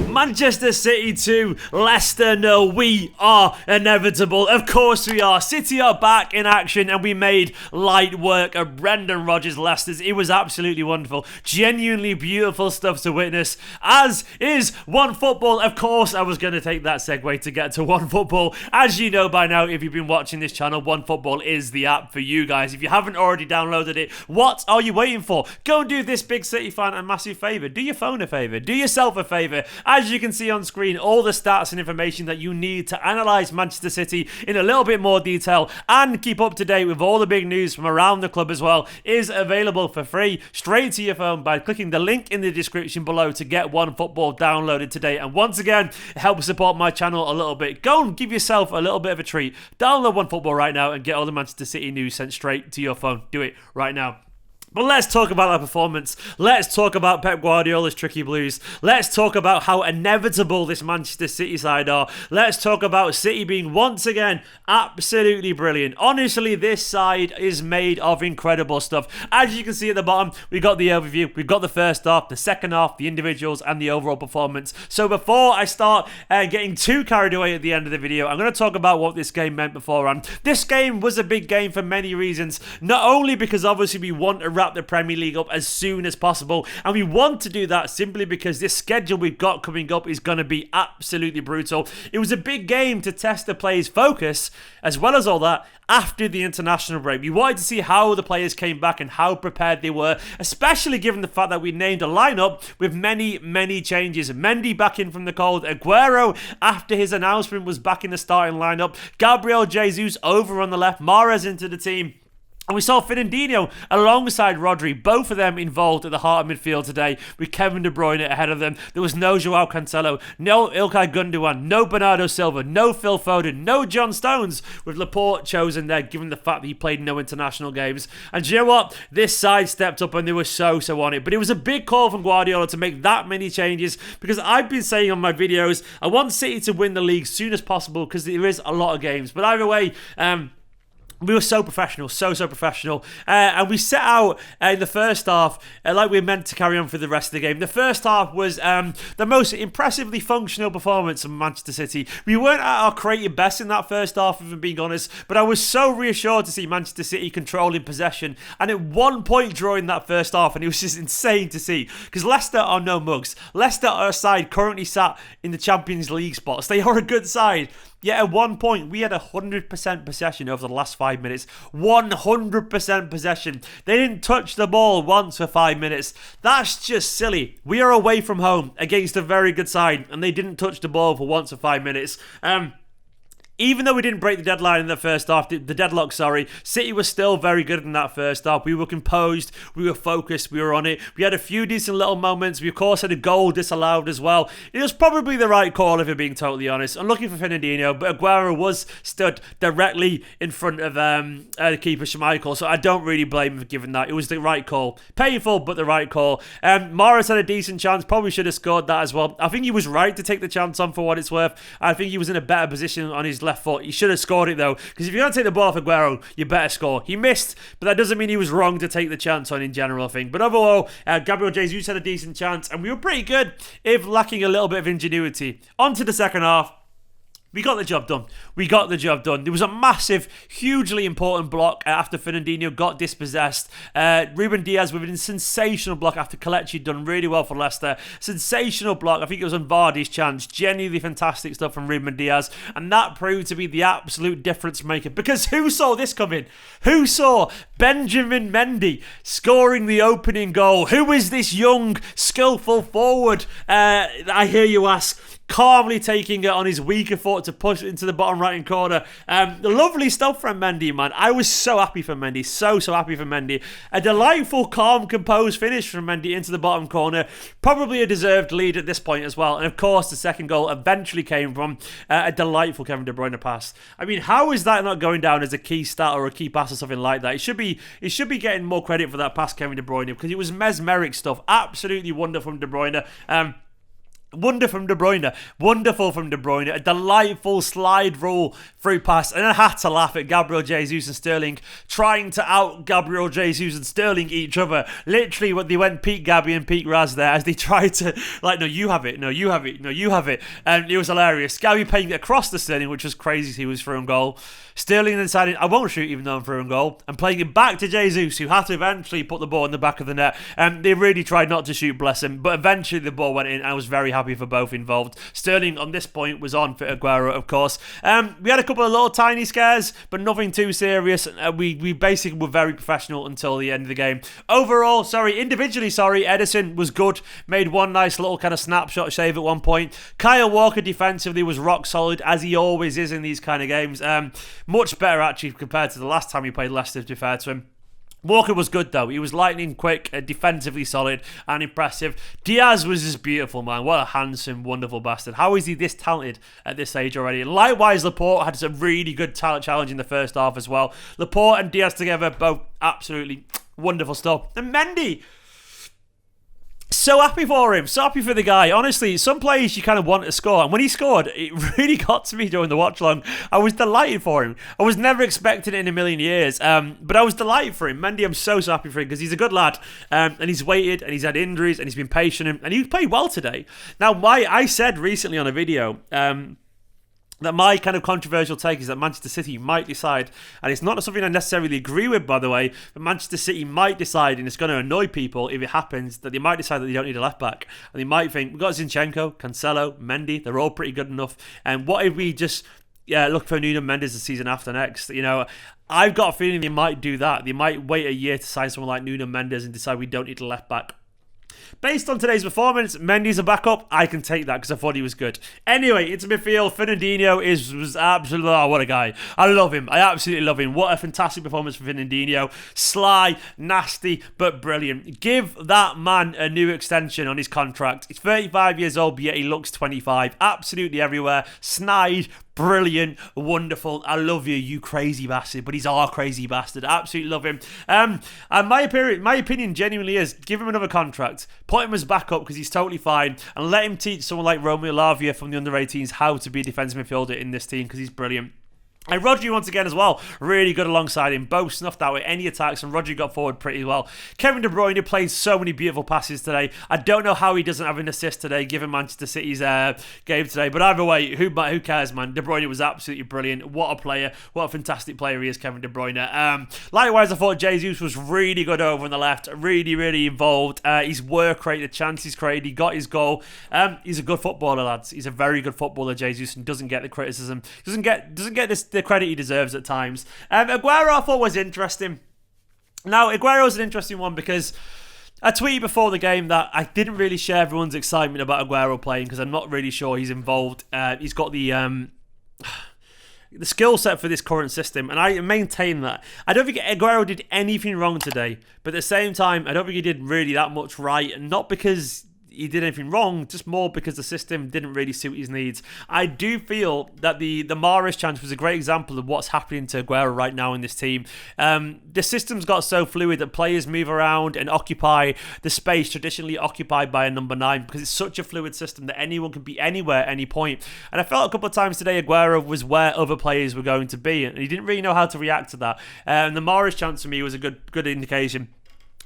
Manchester City 2, Leicester 0. We are inevitable. Of course we are. City are back in action and we made light work of Brendan Rodgers Leicester's. It was absolutely wonderful. Genuinely beautiful stuff to witness, as is One Football. Of course I was going to take that segue to get to One Football. As you know by now, if you've been watching this channel, One Football is the app for you guys. If you haven't already downloaded it, what are you waiting for? Go and do this big City fan a massive favour. Do your phone a favour. Do yourself a favour. As you can see on screen, all the stats and information that you need to analyse Manchester City in a little bit more detail and keep up to date with all the big news from around the club as well is available for free straight to your phone by clicking the link in the description below to get One Football downloaded today. And once again, it helps support my channel a little bit. Go and give yourself a little bit of a treat. Download One Football right now and get all the Manchester City news sent straight to your phone. Do it right now. But let's talk about that performance. Let's talk about Pep Guardiola's tricky blues. Let's talk about how inevitable this Manchester City side are. Let's talk about City being once again absolutely brilliant. Honestly, this side is made of incredible stuff. As you can see at the bottom, we've got the overview. We've got the first half, the second half, the individuals, and the overall performance. So before I start getting too carried away at the end of the video, I'm going to talk about what this game meant beforehand. This game was a big game for many reasons. Not only because obviously we want to wrap the Premier League up as soon as possible, and we want to do that simply because this schedule we've got coming up is going to be absolutely brutal. It was a big game to test the players' focus as well as all that after the international break. We wanted to see how the players came back and how prepared they were, especially given the fact that we named a lineup with many changes. Mendy back in from the cold, Aguero after his announcement was back in the starting lineup, Gabriel Jesus over on the left, Mahrez into the team. And we saw Fernandinho alongside Rodri, both of them involved at the heart of midfield today with Kevin De Bruyne ahead of them. There was no Joao Cancelo, no Ilkay Gundogan, no Bernardo Silva, no Phil Foden, no John Stones, with Laporte chosen there given the fact that he played no international games. And do you know what? This side stepped up and they were so on it. But it was a big call from Guardiola to make that many changes because I've been saying on my videos, I want City to win the league as soon as possible because there is a lot of games. But either way, we were so professional, so professional. And we set out in the first half like we were meant to carry on for the rest of the game. The first half was the most impressively functional performance of Manchester City. We weren't at our creative best in that first half, if I'm being honest, but I was so reassured to see Manchester City controlling possession. And at one point during that first half, and it was just insane to see, because Leicester are no mugs. Leicester are a side currently sat in the Champions League spots. They are a good side. Yet at one point, we had 100% possession over the last 5 minutes. 100% possession. They didn't touch the ball once for 5 minutes. That's just silly. We are away from home against a very good side, and they didn't touch the ball for once for 5 minutes. Even though we didn't break the deadline in the first half, the deadlock, City was still very good in that first half. We were composed, we were focused, we were on it. We had a few decent little moments. We, of course, had a goal disallowed as well. It was probably the right call, if you're being totally honest. I'm looking for Fernandinho, but Aguero was stood directly in front of the keeper, Schmeichel, so I don't really blame him for giving that. It was the right call. Painful, but the right call. Mahrez had a decent chance, probably should have scored that as well. I think he was right to take the chance on for what it's worth. I think he was in a better position on his left foot. He should have scored it though, because if you're going to take the ball off Aguero, you better score. He missed, but that doesn't mean he was wrong to take the chance on in general, I think. But overall, Gabriel Jesus had a decent chance, and we were pretty good, if lacking a little bit of ingenuity. On to the second half. We got the job done. We got the job done. There was a massive, hugely important block after Fernandinho got dispossessed. Ruben Diaz with a sensational block after Kelechi had done really well for Leicester. Sensational block. I think it was on Vardy's chance. Genuinely fantastic stuff from Ruben Diaz. And that proved to be the absolute difference maker. Because who saw this coming? Who saw Benjamin Mendy scoring the opening goal? Who is this young, skillful forward? I hear you ask. Calmly taking it on his weaker foot to push it into the bottom right-hand corner. Lovely stuff from Mendy, man. I was so happy for Mendy. So happy for Mendy. A delightful, calm, composed finish from Mendy into the bottom corner. Probably a deserved lead at this point as well. And of course, the second goal eventually came from a delightful Kevin De Bruyne pass. I mean, how is that not going down as a key stat or a key pass or something like that? It should be getting more credit for that pass, Kevin De Bruyne, because it was mesmeric stuff. Absolutely wonderful from De Bruyne. Wonder from De Bruyne. Wonderful from De Bruyne. A delightful slide rule through pass. And I had to laugh at Gabriel Jesus and Sterling trying to out Gabriel Jesus and Sterling each other. Literally, when they went peak Gabby and peak Raz there as they tried to, like, no, you have it. No, you have it. No, you have it. And it was hilarious. Gabby playing it across to Sterling, which was crazy. He was through on goal. Sterling then decided, I won't shoot even though I'm through on goal. And playing it back to Jesus, who had to eventually put the ball in the back of the net. And they really tried not to shoot, bless him. But eventually the ball went in. I was very happy for both involved. Sterling on this point was on for Aguero, of course. We had a couple of little tiny scares, but nothing too serious. We basically were very professional until the end of the game. Overall, individually, Ederson was good. Made one nice little kind of snapshot save at one point. Kyle Walker defensively was rock solid, as he always is in these kind of games. Much better actually compared to the last time he played Leicester, to be fair to him. Walker was good though. He was lightning quick, defensively solid and impressive. Diaz was just beautiful, man. What a handsome, wonderful bastard. How is he this talented at this age already? And likewise, Laporte had some really good talent challenge in the first half as well. Laporte and Diaz together, both absolutely wonderful stuff. And Mendy, so happy for him. So happy for the guy. Honestly, some players you kind of want to score. And when he scored, it really got to me during the watch long. I was delighted for him. I was never expecting it in a million years. But I was delighted for him. Mendy, I'm so happy for him because he's a good lad. And he's waited and he's had injuries and he's been patient. And he played well today. Now, I said recently on a video... that my kind of controversial take is that Manchester City might decide, and it's not something I necessarily agree with, by the way, but Manchester City might decide, and it's going to annoy people if it happens, that they might decide that they don't need a left-back. And they might think, we've got Zinchenko, Cancelo, Mendy, they're all pretty good enough. And what if we just look for Nuno Mendes the season after next? You know, I've got a feeling they might do that. They might wait a year to sign someone like Nuno Mendes and decide we don't need a left-back. Based on today's performance, Mendy's a backup. I can take that because I thought he was good. Anyway, into midfield, Fernandinho was absolutely... Oh, what a guy. I love him. I absolutely love him. What a fantastic performance for Fernandinho. Sly, nasty, but brilliant. Give that man a new extension on his contract. He's 35 years old, but yet he looks 25. Absolutely everywhere. Snide, brilliant, wonderful. I love you, you crazy bastard. But he's our crazy bastard. Absolutely love him. And my opinion genuinely is, give him another contract. Put him as backup because he's totally fine. And let him teach someone like Romeo Lavia from the under-18s how to be a defensive midfielder in this team because he's brilliant. And Rodri once again as well, really good alongside him. Both snuffed out with any attacks and Rodri got forward pretty well. Kevin De Bruyne played so many beautiful passes today. I don't know how he doesn't have an assist today given Manchester City's game today. But either way, who cares, man? De Bruyne was absolutely brilliant. What a player. What a fantastic player he is, Kevin De Bruyne. Likewise, I thought Jesus was really good over on the left. Really, really involved. His work rate, the chances created. He got his goal. He's a good footballer, lads. He's a very good footballer, Jesus, and doesn't get the criticism. Doesn't get the credit he deserves at times. Aguero I thought was interesting. Now, Aguero's an interesting one because I tweeted before the game that I didn't really share everyone's excitement about Aguero playing because I'm not really sure he's involved. He's got the skill set for this current system, and I maintain that. I don't think Aguero did anything wrong today, but at the same time, I don't think he did really that much right, and not because he did anything wrong, just more because the system didn't really suit his needs. I do feel that the Mahrez chance was a great example of what's happening to Aguero right now in this team. The system's got so fluid that players move around and occupy the space traditionally occupied by a number 9 because it's such a fluid system that anyone can be anywhere at any point. And I felt a couple of times today Aguero was where other players were going to be, and he didn't really know how to react to that. And the Mahrez chance for me was a good indication.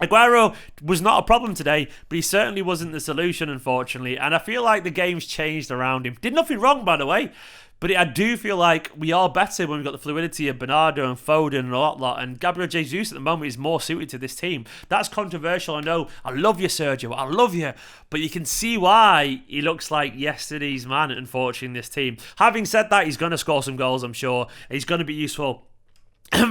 Aguero was not a problem today, but he certainly wasn't the solution, unfortunately. And I feel like the game's changed around him. Did nothing wrong, by the way. But I do feel like we are better when we've got the fluidity of Bernardo and Foden and a lot. And Gabriel Jesus at the moment is more suited to this team. That's controversial, I know. I love you, Sergio. I love you. But you can see why he looks like yesterday's man, unfortunately, in this team. Having said that, he's going to score some goals, I'm sure. He's going to be useful.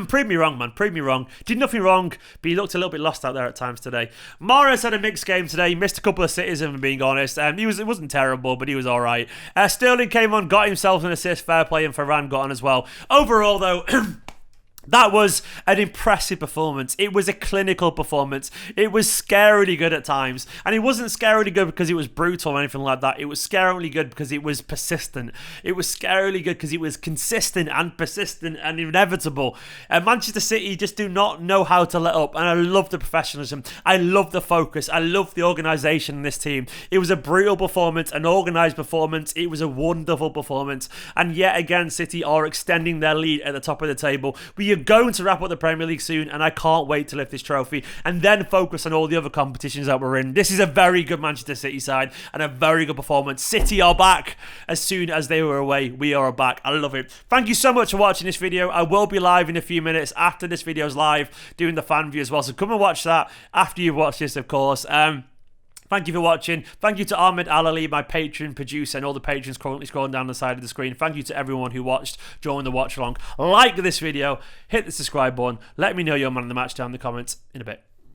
Prove me wrong, man. Prove me wrong. Did nothing wrong, but he looked a little bit lost out there at times today. Mahrez had a mixed game today. He missed a couple of sitters, if I'm being honest. It wasn't terrible, but he was all right. Sterling came on, got himself an assist, fair play, and Varane got on as well. Overall, though, That was an impressive performance. It was a clinical performance. It was scarily good at times. And it wasn't scarily good because it was brutal or anything like that. It was scarily good because it was persistent. It was scarily good because it was consistent and persistent and inevitable. Manchester City just do not know how to let up. And I love the professionalism. I love the focus. I love the organisation in this team. It was a brutal performance, an organised performance. It was a wonderful performance. And yet again, City are extending their lead at the top of the table. We are going to wrap up the Premier League soon, and I can't wait to lift this trophy and then focus on all the other competitions that we're in. This is a very good Manchester City side and a very good performance. City are back as soon as they were away. We are back. I love it. Thank you so much for watching this video. I will be live in a few minutes after this video is live, doing the fan view as well, so come and watch that after you've watched this, of course. Thank you for watching. Thank you to Ahmed Alali, my patron, producer, and all the patrons currently scrolling down the side of the screen. Thank you to everyone who watched during the watch along. Like this video, hit the subscribe button. Let me know your man of the match down in the comments in a bit.